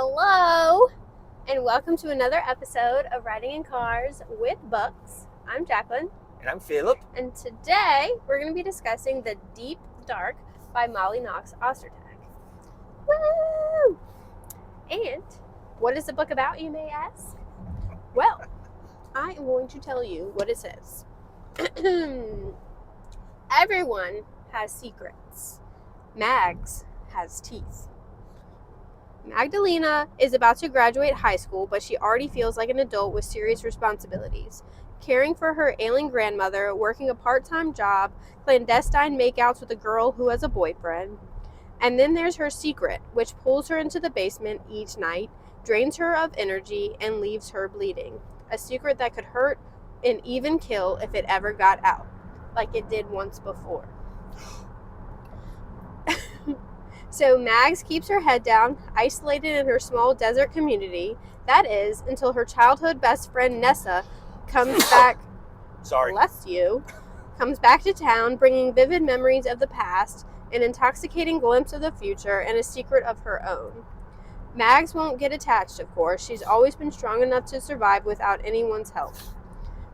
Hello, and welcome to another episode of Riding in Cars with Books. I'm Jaclyn. And I'm Phillip. And today we're going to be discussing The Deep Dark by Knox, Ostertag. Woo! And what is the book about, you may ask? Well, I am going to tell you what it says. Everyone has secrets. Mags has teeth. Magdalena is about to graduate high school, but she already feels like an adult with serious responsibilities. Caring for her ailing grandmother, working a part-time job, clandestine makeouts with a girl who has a boyfriend. And then there's her secret, which pulls her into the basement each night, drains her of energy, and leaves her bleeding. A secret that could hurt and even kill if it ever got out, like it did once before. So Mags keeps her head down, isolated in her small desert community. That is, until her childhood best friend Nessa comes back. Bless you. Comes back to town, bringing vivid memories of the past, an intoxicating glimpse of the future, and a secret of her own. Mags won't get attached, of course. She's always been strong enough to survive without anyone's help.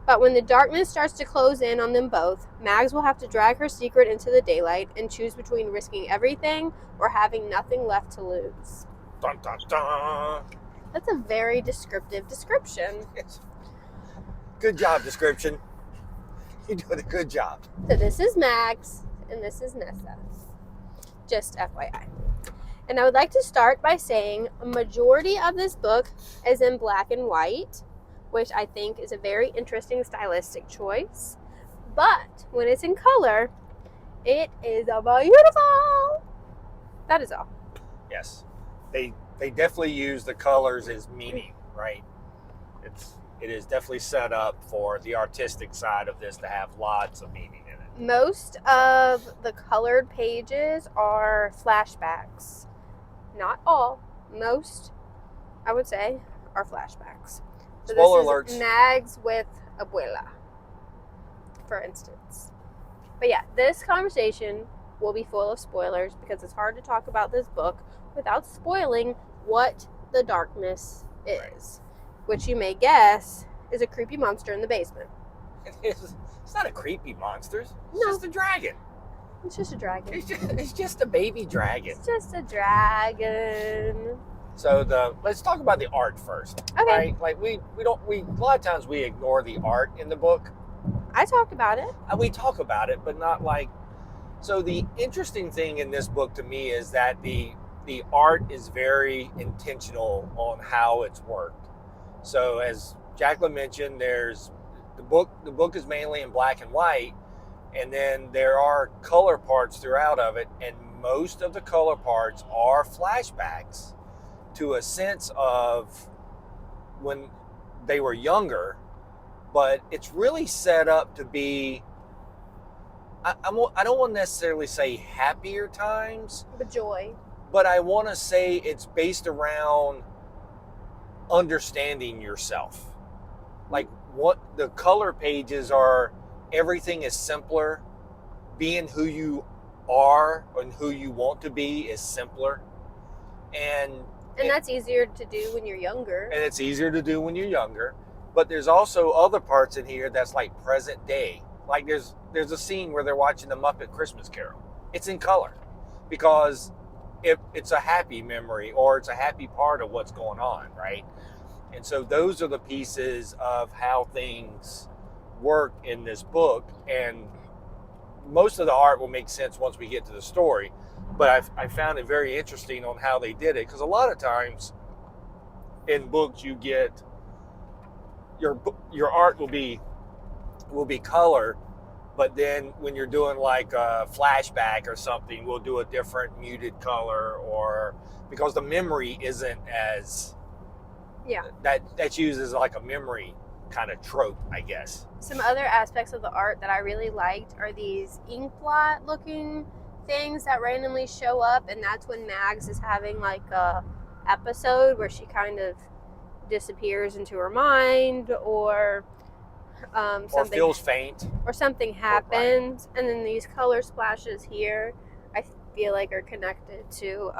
But when the darkness starts to close in on them both, Mags will have to drag her secret into the daylight and choose between risking everything or having nothing left to lose. Dun, dun, dun. That's a very descriptive description. Yes. Good job, description. You did a good job. So this is Mags, and this is Nessa. Just FYI. And I would like to start by saying a majority of this book is in black and white, which I think is a very interesting stylistic choice. But when it's in color, it is beautiful. That is all. Yes. They definitely use the colors as meaning, right? It is definitely set up for the artistic side of this to have lots of meaning in it. Most of the colored pages are flashbacks. Not all. Most, I would say, are flashbacks. So Spoiler this is alerts. Mags with Abuela, for instance. But yeah, this conversation will be full of spoilers because it's hard to talk about this book without spoiling what the darkness is, which you may guess is a creepy monster in the basement. It's not a creepy monster. It's No. just a dragon. It's just a dragon. It's just a baby dragon. It's just a dragon. So let's talk about the art first. Okay. Right? Like we a lot of times we ignore the art in the book. I talked about it. And we talk about it, but not like. So the interesting thing in this book to me is that the art is very intentional on how it's worked. So as Jaclyn mentioned, there's the book is mainly in black and white, and then there are color parts throughout of it, and most of the color parts are flashbacks to a sense of when they were younger, but it's really set up to be, I don't want to necessarily say happier times, The joy. but I want to say it's based around understanding yourself. Like what the color pages are, everything is simpler. Being who you are and who you want to be is simpler. And that's easier to do when you're younger. And it's easier to do when you're younger. But there's also other parts in here that's like present day. Like there's a scene where they're watching the Muppet Christmas Carol. It's in color because it's a happy memory or it's a happy part of what's going on, right? And so those are the pieces of how things work in this book. And most of the art will make sense once we get to the story. But I found it very interesting on how they did it, because a lot of times in books you get your art will be color, but then when you're doing like a flashback or something, we'll do a different muted color, or because the memory isn't as that's used as like a memory kind of trope, I guess. Some other aspects of the art that I really liked are these ink blot looking things that randomly show up, and that's when Mags is having like a episode where she kind of disappears into her mind, or something feels faint, or something happens, and then these color splashes here I feel like are connected to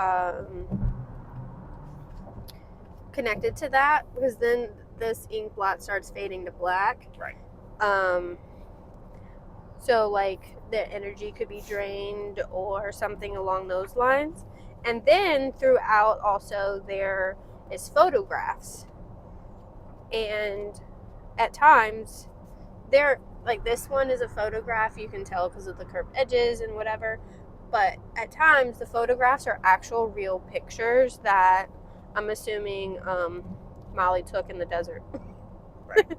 connected to that, because then this ink blot starts fading to black. Right. So like the energy could be drained or something along those lines. And then throughout also there is photographs. And at times they're like, this one is a photograph, you can tell because of the curved edges and whatever. But at times the photographs are actual real pictures that I'm assuming Molly took in the desert. Right.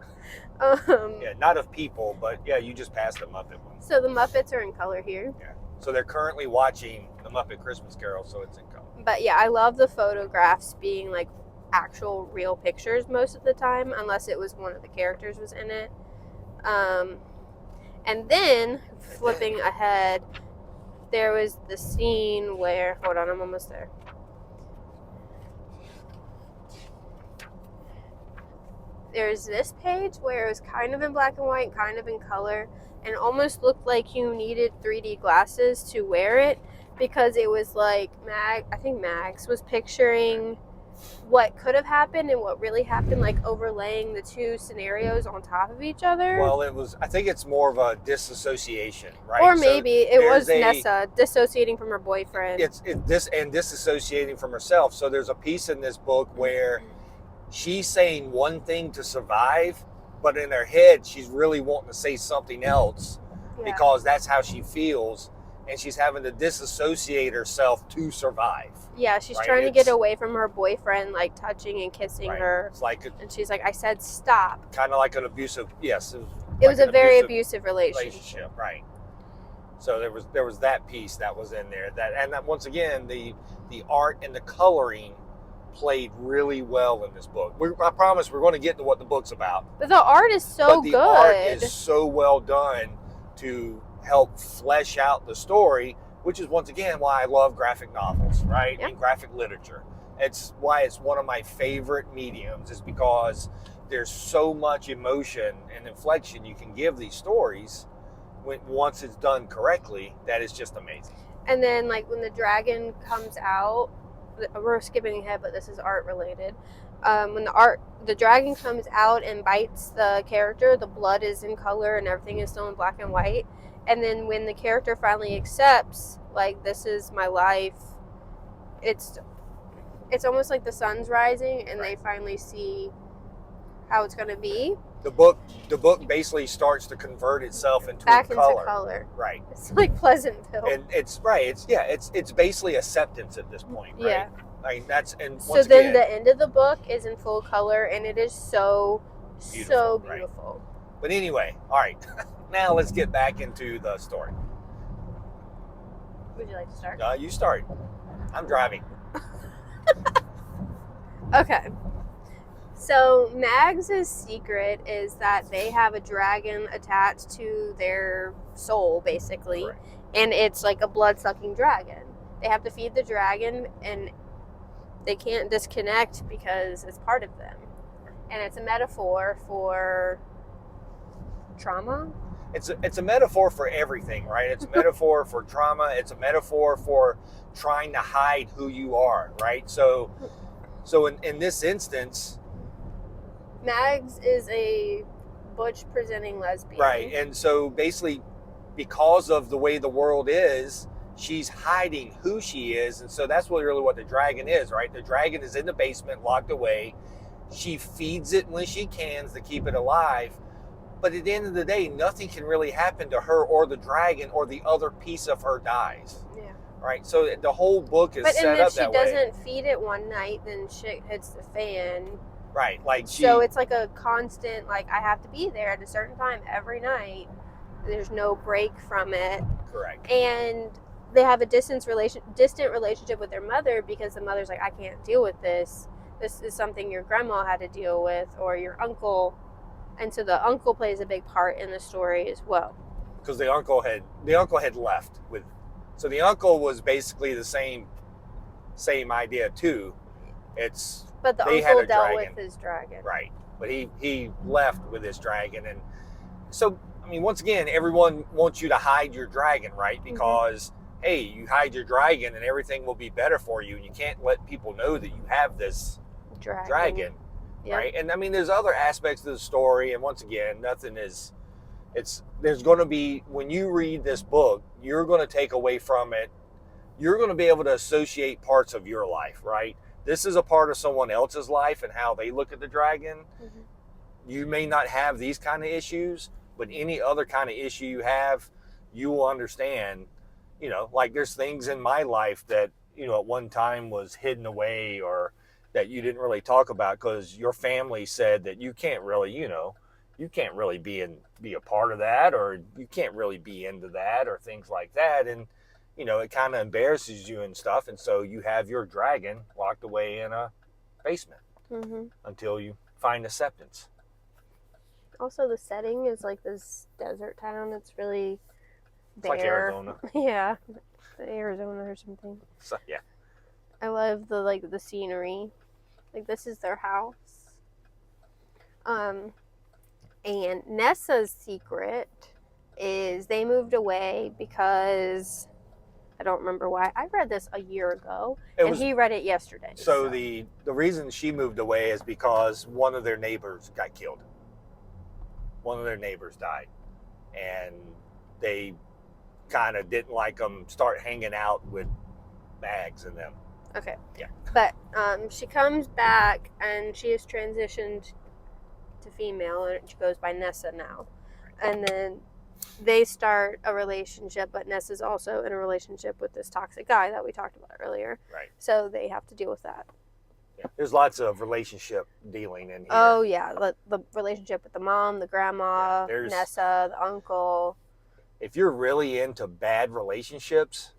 Yeah, not of people, but yeah, you just passed the Muppet one. So the Muppets are in color here. Yeah. So they're currently watching the Muppet Christmas Carol, so it's in color. But yeah, I love the photographs being like actual real pictures most of the time, unless it was one of the characters was in it. And then flipping ahead, there was the scene where, hold on, I'm almost there. There's this page where it was kind of in black and white, kind of in color, and almost looked like you needed 3D glasses to wear it, because it was like I think Max was picturing what could have happened and what really happened, like overlaying the two scenarios on top of each other. Well, I think it's more of a disassociation, right? Or maybe it was Nessa dissociating from her boyfriend. It's disassociating from herself. So there's a piece in this book where she's saying one thing to survive, but in her head she's really wanting to say something else because that's how she feels, and she's having to disassociate herself to survive. Yeah, she's trying to get away from her boyfriend, like touching and kissing her. It's like and she's like, I said stop. Kind of like an abusive, yes. It was a very abusive relationship. Right. So there was that piece that was in there. And once again, the art and the coloring played really well in this book. I promise we're going to get to what the book's about. But the art is so good. The art is so well done to help flesh out the story, which is once again why I love graphic novels, right? And graphic literature. It's why it's one of my favorite mediums, is because there's so much emotion and inflection you can give these stories once it's done correctly, that is just amazing. And then like when the dragon comes out, we're skipping ahead, but this is art related. When the dragon comes out and bites the character, the blood is in color and everything is still in black and white. And then when the character finally accepts, like, this is my life, it's almost like the sun's rising and they finally see how it's going to be. The book basically starts to convert itself into color. Right. It's like Pleasantville. And it's right. It's basically acceptance at this point, right? Yeah. I mean, then the end of the book is in full color, and it is so beautiful. Right. But anyway, all right. Now let's get back into the story. Would you like to start? You start. I'm driving. Okay. So Mags' secret is that they have a dragon attached to their soul, basically. Right. And it's like a blood-sucking dragon. They have to feed the dragon, and they can't disconnect because it's part of them. And it's a metaphor for trauma. It's a metaphor for everything, right? It's a metaphor for trauma. It's a metaphor for trying to hide who you are, right? So in this instance, Mags is a butch presenting lesbian. Right. And so basically, because of the way the world is, she's hiding who she is. And so that's really what the dragon is, right? The dragon is in the basement, locked away. She feeds it when she can to keep it alive. But at the end of the day, nothing can really happen to her or the dragon, or the other piece of her dies. Yeah. Right? So the whole book is set up that way. But if she doesn't feed it one night, then shit hits the fan. Right. So it's like a constant, like, I have to be there at a certain time every night. There's no break from it. Correct. And they have a distant relationship with their mother, because the mother's like, I can't deal with this. This is something your grandma had to deal with, or your uncle. And so the uncle plays a big part in the story as well. Because the uncle had left with, so the uncle was basically the same idea too. But the uncle dealt with his dragon. Right. But he left with his dragon. And so, I mean, once again, everyone wants you to hide your dragon, right? Because, hey, you hide your dragon and everything will be better for you. And you can't let people know that you have this dragon. Yep. Right? And I mean, there's other aspects of the story, and once again, there's going to be, when you read this book, you're going to take away from it, you're going to be able to associate parts of your life, right? This is a part of someone else's life and how they look at the dragon. Mm-hmm. You may not have these kind of issues, but any other kind of issue you have, you will understand, like there's things in my life that, at one time was hidden away or that you didn't really talk about because your family said that you can't really, you can't really be a part of that, or you can't really be into that, or things like that. And, it kind of embarrasses you and stuff. And so you have your dragon locked away in a basement until you find acceptance. Also, the setting is like this desert town. It's really bare. It's like Arizona. Yeah, Arizona or something. So, yeah. I love the scenery. Like, this is their house. And Nessa's secret is they moved away because I don't remember why. I read this a year ago, and he read it yesterday. So the reason she moved away is because one of their neighbors got killed. One of their neighbors died, and they kind of didn't like them start hanging out with bags in them. Okay. Yeah. But she comes back, and she has transitioned to female, and she goes by Nessa now. And then they start a relationship, but Nessa's also in a relationship with this toxic guy that we talked about earlier. Right. So they have to deal with that. Yeah. There's lots of relationship dealing in here. Oh, yeah. The relationship with the mom, the grandma, Nessa, the uncle. If you're really into bad relationships,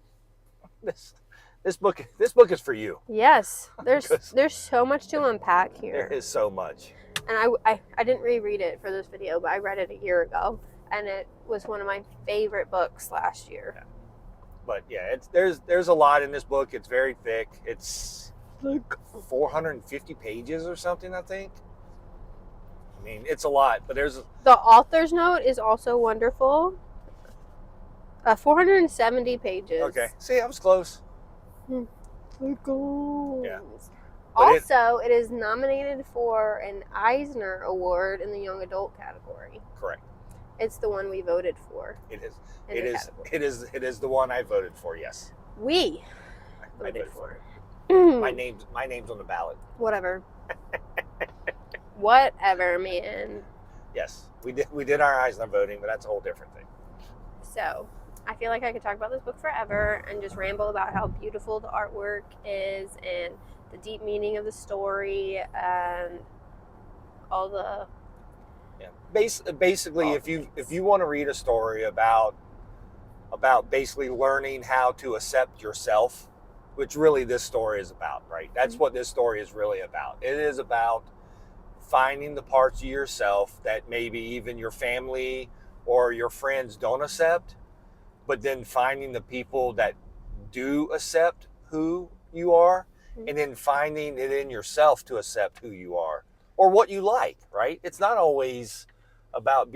this book is for you. Yes. There's so much to unpack here. There is so much. And I didn't reread it for this video, but I read it a year ago, and it was one of my favorite books last year. Yeah. But yeah, there's a lot in this book. It's very thick. It's like 450 pages or something, I think. I mean, it's a lot, but there's the author's note is also wonderful. 470 pages. Okay. See, I was close. Yeah. Also, it is nominated for an Eisner Award in the Young Adult category. Correct. It's the one we voted for. It is. It is the one I voted for. Yes. We voted for it. My name's on the ballot. Whatever. Whatever, man. Yes, we did our Eisner voting, but that's a whole different thing. So, I feel like I could talk about this book forever and just ramble about how beautiful the artwork is and the deep meaning of the story and all the. Yeah. Basically, if you want to read a story about basically learning how to accept yourself, which really this story is about, right? That's what this story is really about. It is about finding the parts of yourself that maybe even your family or your friends don't accept, but then finding the people that do accept who you are, and then finding it in yourself to accept who you are or what you like, right? It's not always about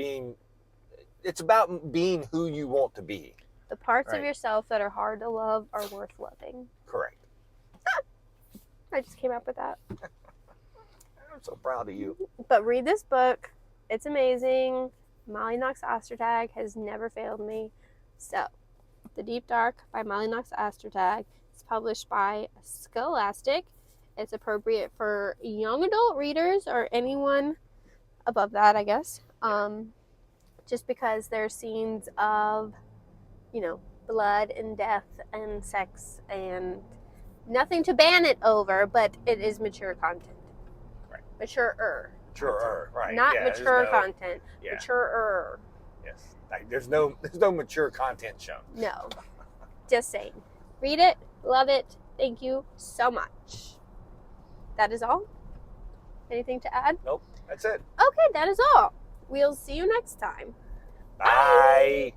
it's about being who you want to be. The parts of yourself that are hard to love are worth loving. Correct. I just came up with that. I'm so proud of you. But read this book. It's amazing. Molly Knox Ostertag has never failed me. So, The Deep Dark by Molly Knox Ostertag is published by Scholastic. It's appropriate for young adult readers or anyone above that, I guess. Just because there's scenes of, blood and death and sex and nothing to ban it over, but it is mature content. Right. Maturer, right. Not mature content. Yeah. Maturer. Yes. There's no mature content shown. No. Just saying. Read it. Love it. Thank you so much. That is all? Anything to add? Nope. That's it. Okay, that is all. We'll see you next time. Bye.